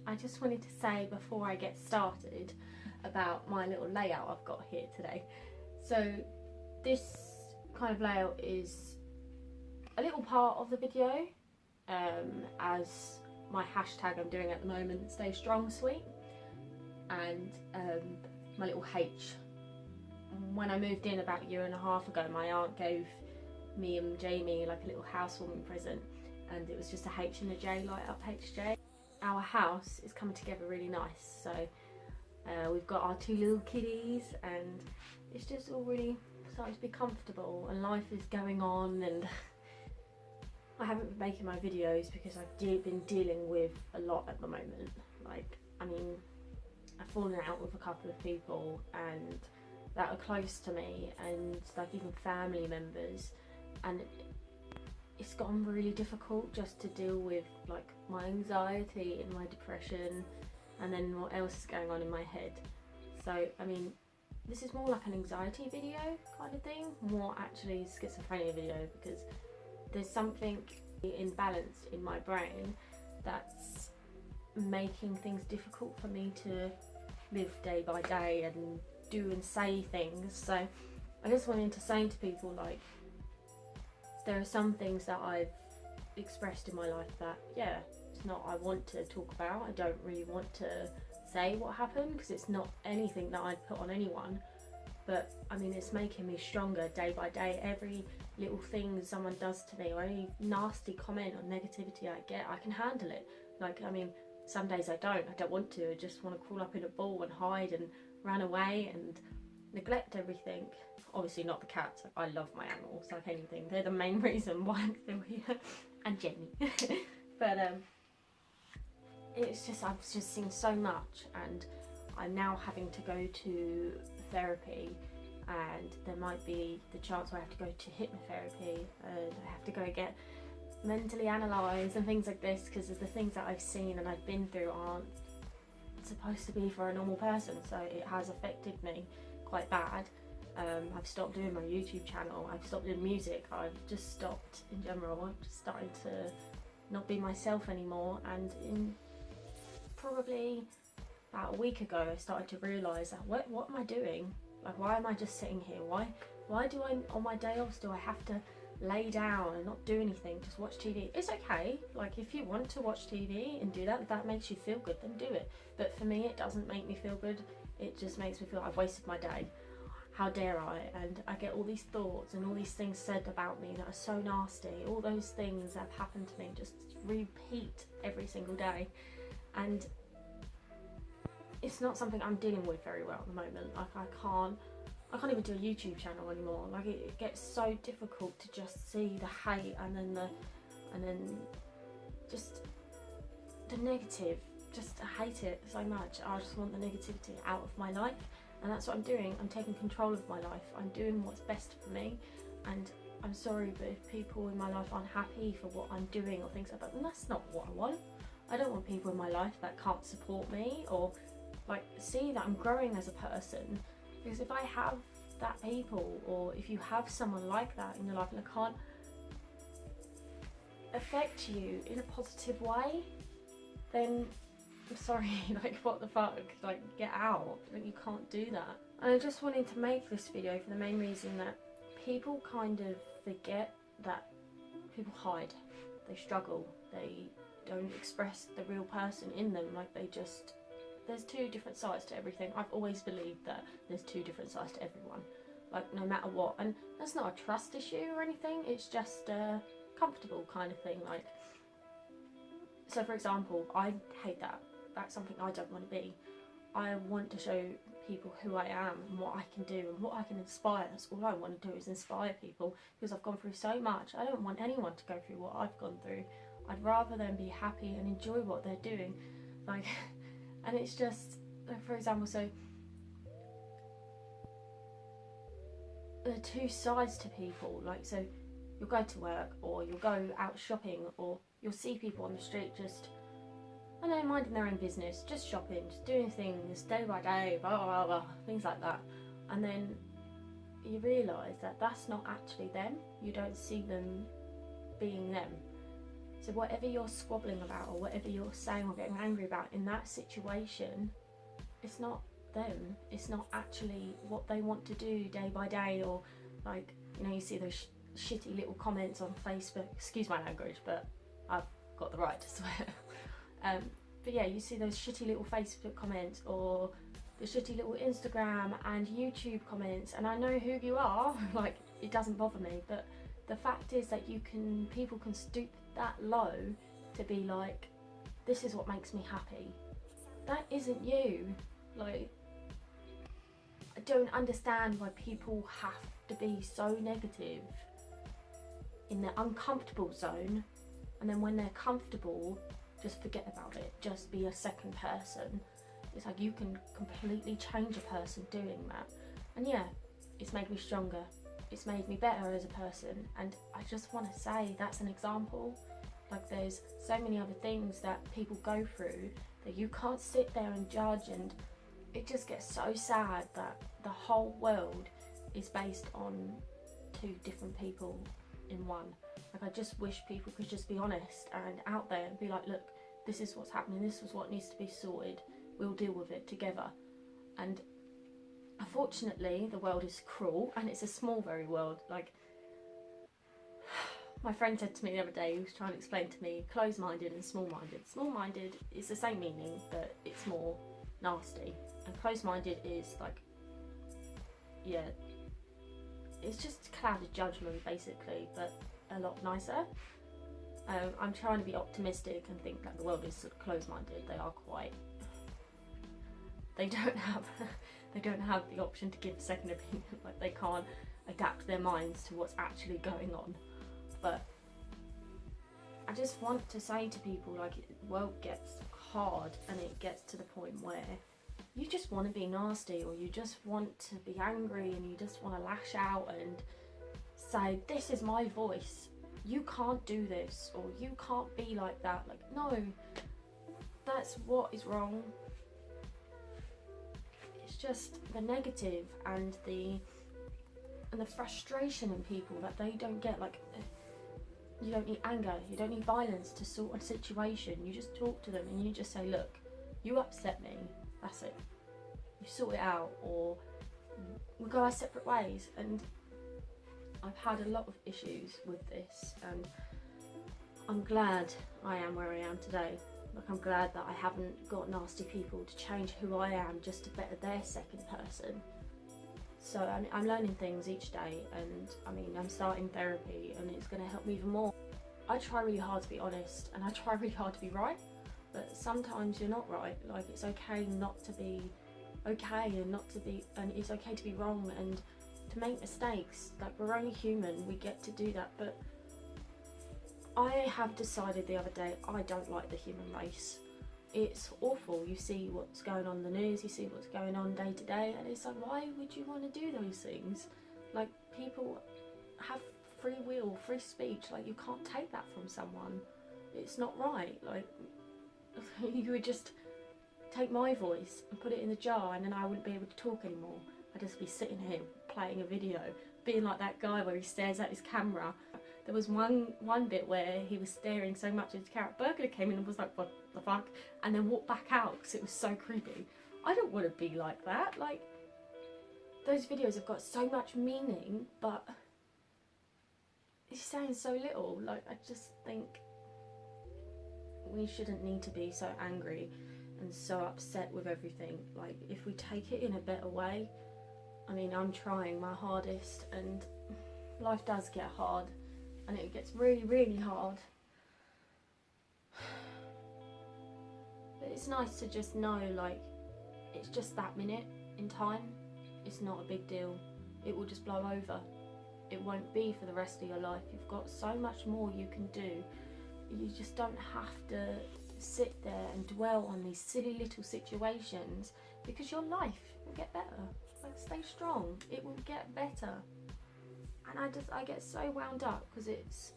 I just wanted to say before I get started about my little layout I've got here today. So this kind of layout is a little part of the video, as my hashtag I'm doing at the moment, Stay Strong Sweet, and my little H. When I moved in about a year and a half ago, my aunt gave me and Jamie like a little housewarming present, and it was just a H and a J, light up HJ. Our house is coming together really nice, so we've got our 2 little kitties and it's just all really starting to be comfortable, and life is going on, and I haven't been making my videos because I've been dealing with a lot at the moment. Like, I mean, I've fallen out with a couple of people and that are close to me, and like even family members, and it's gotten really difficult just to deal with like my anxiety and my depression, and then what else is going on in my head. So I mean, this is more like an anxiety video kind of thing, more actually schizophrenia video, because there's something imbalanced in my brain that's making things difficult for me to live day by day and do and say things. So I just wanted to say to people, like, there are some things that I've expressed in my life that, yeah, it's not I want to talk about. I don't really want to say what happened because it's not anything that I'd put on anyone. But I mean, it's making me stronger day by day. Every little thing someone does to me, or any nasty comment or negativity I get, I can handle it. Like, I mean, some days I don't want to. I just want to crawl up in a ball and hide and run away and neglect everything. Obviously not the cats. I love my animals like anything. They're the main reason why I'm still here. And Jenny. But it's just, I've just seen so much, and I'm now having to go to therapy, and there might be the chance where I have to go to hypnotherapy, and I have to go get mentally analysed and things like this, because of the things that I've seen and I've been through aren't supposed to be for a normal person. So it has affected me quite bad. I've stopped doing my YouTube channel, I've stopped doing music, I've just stopped in general. I'm just starting to not be myself anymore, and in probably about a week ago I started to realise that what am I doing? Like, why am I just sitting here? Why do I, on my day offs, do I have to lay down and not do anything, just watch TV? It's okay, like if you want to watch TV and do that, if that makes you feel good, then do it. But for me, it doesn't make me feel good. It just makes me feel I've wasted my day. How dare I? And I get all these thoughts and all these things said about me that are so nasty. All those things that have happened to me just repeat every single day, and it's not something I'm dealing with very well at the moment. Like, I can't even do a YouTube channel anymore. Like, it gets so difficult to just see the hate and then just the negative. Just I hate it so much. I just want the negativity out of my life, and that's what I'm doing. I'm taking control of my life. I'm doing what's best for me, and I'm sorry, but if people in my life aren't happy for what I'm doing or things like that, then that's not what I want. I don't want people in my life that can't support me or like see that I'm growing as a person. Because if I have that people, or if you have someone like that in your life and it can't affect you in a positive way, then I'm sorry, like, what the fuck, like, get out. Like, you can't do that. And I just wanted to make this video for the main reason that people kind of forget that people hide, they struggle, they don't express the real person in them. Like, they just, there's 2 different sides to everything. I've always believed that there's 2 different sides to everyone, like, no matter what. And that's not a trust issue or anything, it's just a comfortable kind of thing. Like, so for example, I hate that. That's something I don't want to be. I want to show people who I am and what I can do and what I can inspire. That's all I want to do, is inspire people, because I've gone through so much. I don't want anyone to go through what I've gone through. I'd rather them be happy and enjoy what they're doing. Like, and it's just, like, for example, so there are 2 sides to people. Like, so you'll go to work, or you'll go out shopping, or you'll see people on the street just, I don't know, minding their own business, just shopping, just doing things day by day, blah blah blah, things like that. And then you realise that that's not actually them. You don't see them being them. So whatever you're squabbling about or whatever you're saying or getting angry about in that situation, it's not them. It's not actually what they want to do day by day, or like, you know, you see those shitty little comments on Facebook, excuse my language, but I've got the right to swear. But yeah, you see those shitty little Facebook comments or the shitty little Instagram and YouTube comments, and I know who you are, like, it doesn't bother me, but the fact is that people can stoop that low to be like, this is what makes me happy. That isn't you. Like, I don't understand why people have to be so negative in their uncomfortable zone, and then when they're comfortable, just forget about it, just be a second person. It's like you can completely change a person doing that. And yeah, it's made me stronger, it's made me better as a person, and I just want to say that's an example. Like, there's so many other things that people go through that you can't sit there and judge, and it just gets so sad that the whole world is based on two different people in one. Like, I just wish people could just be honest and out there and be like, look, this is what's happening, this is what needs to be sorted, we'll deal with it together. And unfortunately, the world is cruel, and it's a small, very world. Like, my friend said to me the other day, he was trying to explain to me closed-minded and small-minded. Small-minded is the same meaning, but it's more nasty. And closed-minded is like, yeah, it's just clouded judgment basically, but a lot nicer. I'm trying to be optimistic and think that the world is sort of closed-minded. They are quite. They don't have the option to give a second opinion. Like, they can't adapt their minds to what's actually going on. But I just want to say to people, like, the world gets hard and it gets to the point where you just want to be nasty, or you just want to be angry, and you just want to lash out and say, this is my voice, you can't do this, or you can't be like that. Like, no, that's what is wrong. It's just the negative and the frustration in people that they don't get. Like, you don't need anger, you don't need violence to sort a situation. You just talk to them and you just say, look, you upset me, that's it. You sort it out, or we go our separate ways. And I've had a lot of issues with this, and I'm glad I am where I am today. Like, I'm glad that I haven't got nasty people to change who I am just to better their second person. So I'm learning things each day, and I mean, I'm starting therapy, and it's going to help me even more. I try really hard to be honest, and I try really hard to be right, but sometimes you're not right. Like, it's okay not to be okay, and it's okay to be wrong and to make mistakes. Like, we're only human, we get to do that. But I have decided the other day, I don't like the human race. It's awful. You see what's going on in the news, you see what's going on day to day, and it's like, why would you want to do those things? Like, people have free will, free speech. Like, you can't take that from someone. It's not right. Like, you would just take my voice and put it in the jar, and then I wouldn't be able to talk anymore. I'd just be sitting here playing a video, being like that guy where he stares at his camera. There was one bit where he was staring so much at his camera. Burglar came in and was like, what the fuck? And then walked back out because it was so creepy. I don't want to be like that. Like, those videos have got so much meaning, but he's saying so little. Like, I just think we shouldn't need to be so angry and so upset with everything. Like, if we take it in a better way, I mean, I'm trying my hardest, and life does get hard, and it gets really, really hard. But it's nice to just know, like, it's just that minute in time. It's not a big deal. It will just blow over. It won't be for the rest of your life. You've got so much more you can do. You just don't have to sit there and dwell on these silly little situations, because your life will get better. Like, stay strong. It will get better. And I get so wound up, because it's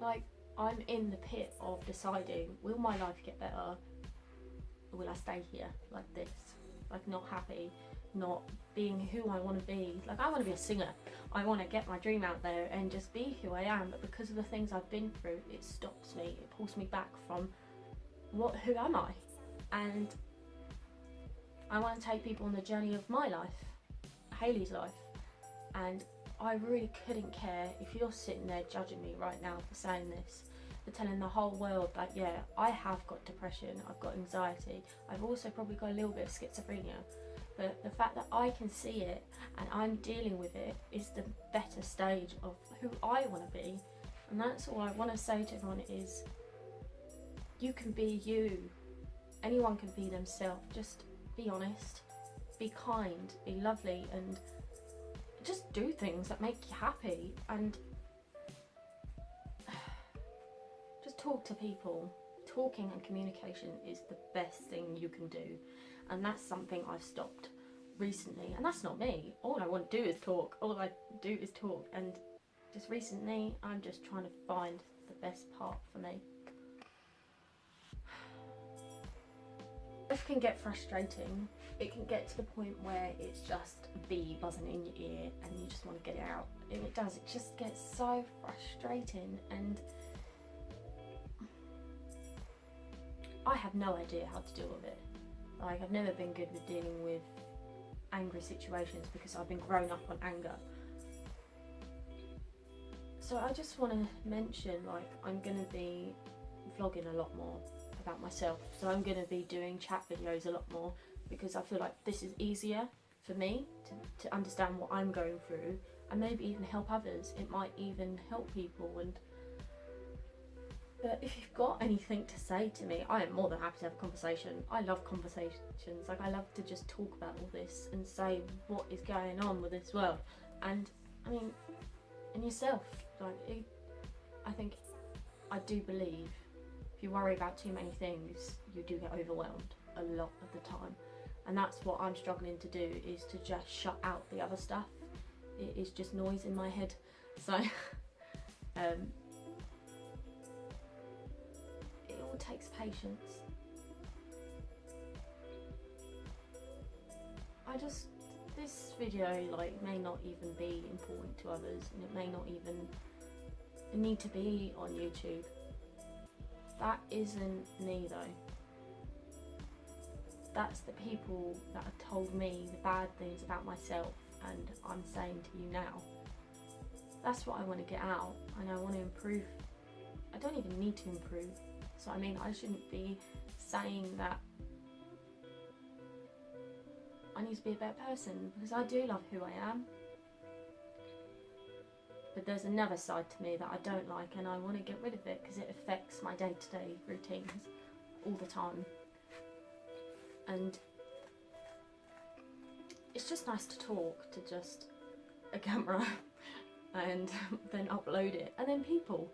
like, I'm in the pit of deciding, will my life get better, or will I stay here like this, like, not happy? not being who I want to be. Like, I want to be a singer, I want to get my dream out there and just be who I am, but because of the things I've been through, it stops me, it pulls me back from who am I? And I want to take people on the journey of my life, Hayley's life, and I really couldn't care if you're sitting there judging me right now for saying this, for telling the whole world that, yeah, I have got depression, I've got anxiety, I've also probably got a little bit of schizophrenia, but the fact that I can see it and I'm dealing with it is the better stage of who I want to be. And that's all I want to say to everyone is, you can be you, anyone can be themselves, just be honest, be kind, be lovely, and just do things that make you happy, and just talk to people. Talking and communication is the best thing you can do, and that's something I've stopped recently, and that's not me. All I want to do is talk, and just recently I'm just trying to find the best part for me. Life can get frustrating. It can get to the point where it's just a bee buzzing in your ear and you just want to get it out. And it does, it just gets so frustrating, and I have no idea how to deal with it. Like, I've never been good with dealing with angry situations because I've been grown up on anger. So I just want to mention, like, I'm going to be vlogging a lot more about myself. So I'm going to be doing chat videos a lot more because I feel like this is easier for me to understand what I'm going through, and maybe even help others. It might even help people. But if you've got anything to say to me, I am more than happy to have a conversation. I love conversations. Like, I love to just talk about all this and say what is going on with this world. And I mean, in yourself, like, I do believe if you worry about too many things, you do get overwhelmed a lot of the time. And that's what I'm struggling to do, is to just shut out the other stuff. It is just noise in my head. So it all takes patience. This video, like, may not even be important to others, and it may not even need to be on YouTube. That isn't me though. That's the people that have told me the bad things about myself, and I'm saying to you now. That's what I want to get out, and I want to improve. I don't even need to improve. So I mean, I shouldn't be saying that I need to be a better person, because I do love who I am. But there's another side to me that I don't like, and I want to get rid of it because it affects my day-to-day routines all the time. And it's just nice to talk to just a camera and then upload it, and then people,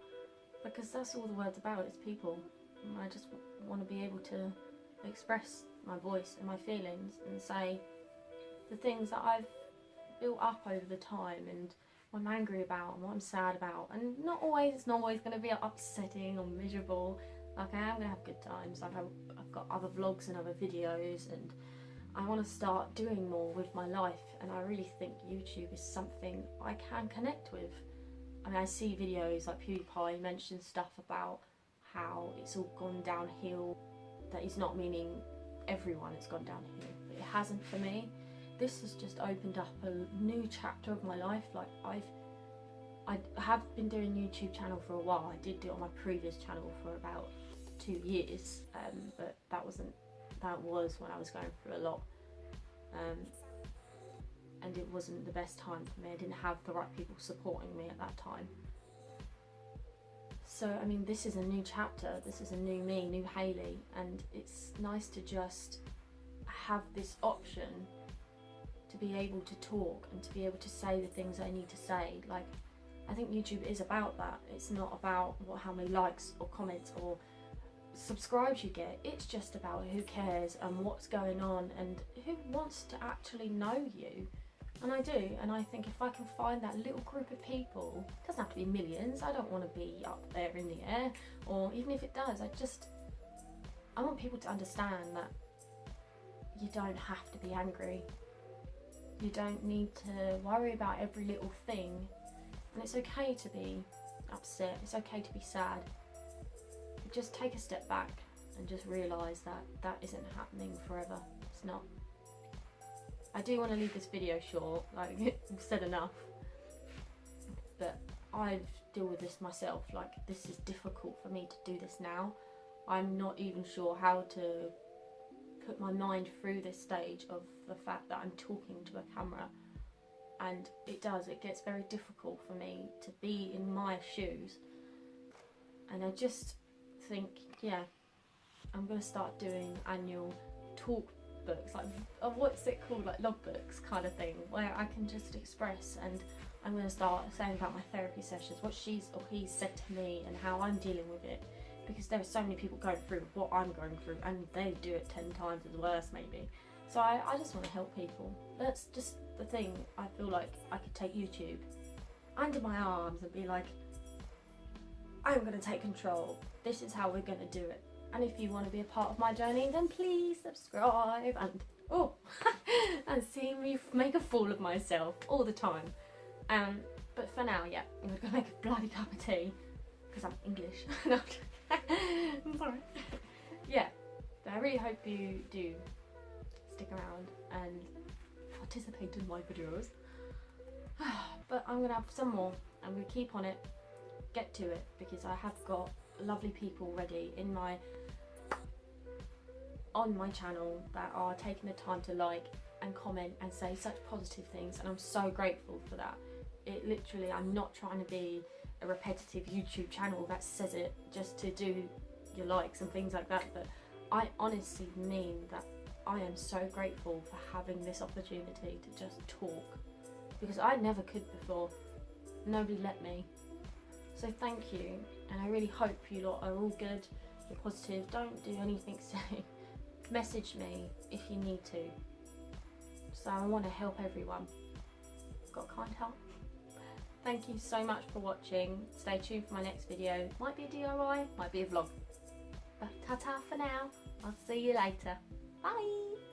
because that's all the word's about, is people. And I just want to be able to express my voice and my feelings and say the things that I've built up over the time, and what I'm angry about and what I'm sad about. And it's not always going to be upsetting or miserable. Like, I am going to have good times. Like, I've got other vlogs and other videos, and I want to start doing more with my life, and I really think YouTube is something I can connect with. I mean, I see videos like PewDiePie mention stuff about how it's all gone downhill. That is not meaning everyone has gone downhill, but it hasn't for me. This has just opened up a new chapter of my life. Like, I have been doing a YouTube channel for a while. I did do it on my previous channel for about 2 years, but that was when I was going through a lot, and it wasn't the best time for me. I didn't have the right people supporting me at that time. So I mean, this is a new chapter, this is a new me, new Hayley, and it's nice to just have this option to be able to talk and to be able to say the things I need to say. Like, I think YouTube is about that. It's not about how many likes or comments or subscribes you get. It's just about who cares and what's going on and who wants to actually know you. And I do, and I think if I can find that little group of people, it doesn't have to be millions, I don't want to be up there in the air, or even if it does, I want people to understand that you don't have to be angry. You don't need to worry about every little thing, and it's okay to be upset, it's okay to be sad. Just take a step back and just realise that that isn't happening forever. It's not. I do want to leave this video short, like I've said enough, but I deal with this myself. Like, this is difficult for me to do this now. I'm not even sure how to put my mind through this stage of the fact that I'm talking to a camera, and it gets very difficult for me to be in my shoes. And I just think, yeah, I'm going to start doing annual talk books, like what's it called, like logbooks kind of thing, where I can just express. And I'm going to start saying about my therapy sessions, what she's or he's said to me and how I'm dealing with it, because there are so many people going through what I'm going through, and they do it 10 times as worse maybe. So I just want to help people. That's just the thing. I feel like I could take YouTube under my arms and be like, I'm going to take control. This is how we're going to do it. And if you want to be a part of my journey, then please subscribe and and see me make a fool of myself all the time. But for now, yeah, I'm going to go make a bloody cup of tea because I'm English. No, I'm sorry. Yeah, but I really hope you do stick around and participate in my videos. But I'm going to have some more. I'm going to keep on it, get to it, because I have got lovely people ready on my channel that are taking the time to like and comment and say such positive things, and I'm so grateful for that. It literally, I'm not trying to be a repetitive YouTube channel that says it just to do your likes and things like that, but I honestly mean that I am so grateful for having this opportunity to just talk, because I never could before. Nobody let me. So thank you, and I really hope you lot are all good, you're positive, don't do anything silly. Message me if you need to. So I want to help everyone. Got kind help. Thank you so much for watching. Stay tuned for my next video. Might be a DIY, might be a vlog. But ta-ta for now. I'll see you later. Bye!